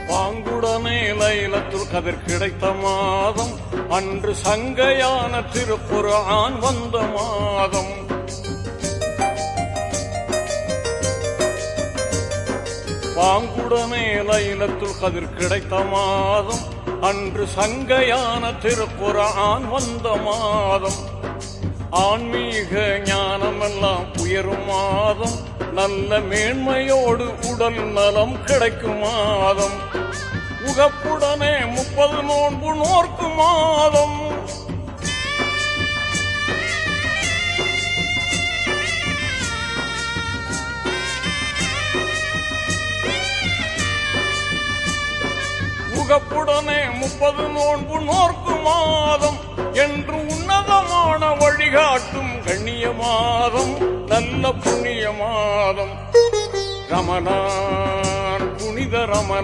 பாங்குடனே லைலத்துல் கதிர் கிடைத்த மாதம், அன்று சங்கையான திருக்குர்ஆன் வந்த மாதம். பாங்குடனே லைலத்துல் கதிர் கிடைத்த மாதம், அன்று சங்கையான திருக்குர்ஆன் வந்த மாதம். ஆன்மீக ஞானமெல்லாம் உயரும் மாதம், நல்ல மேன்மையோடு உடல் நலம் கிடைக்கும் மாதம். உகப்புடனே 30 நோன்பு நோர்க்கும் மாதம். உகப்புடனே 30 நோன்பு நோர்க்கும் மாதம் என்று உன்னதமான வழிகாட்டும் கண்ணிய மாதம், நல்ல புண்ணிய மாதம். ரமலான் புனித ரமலான்.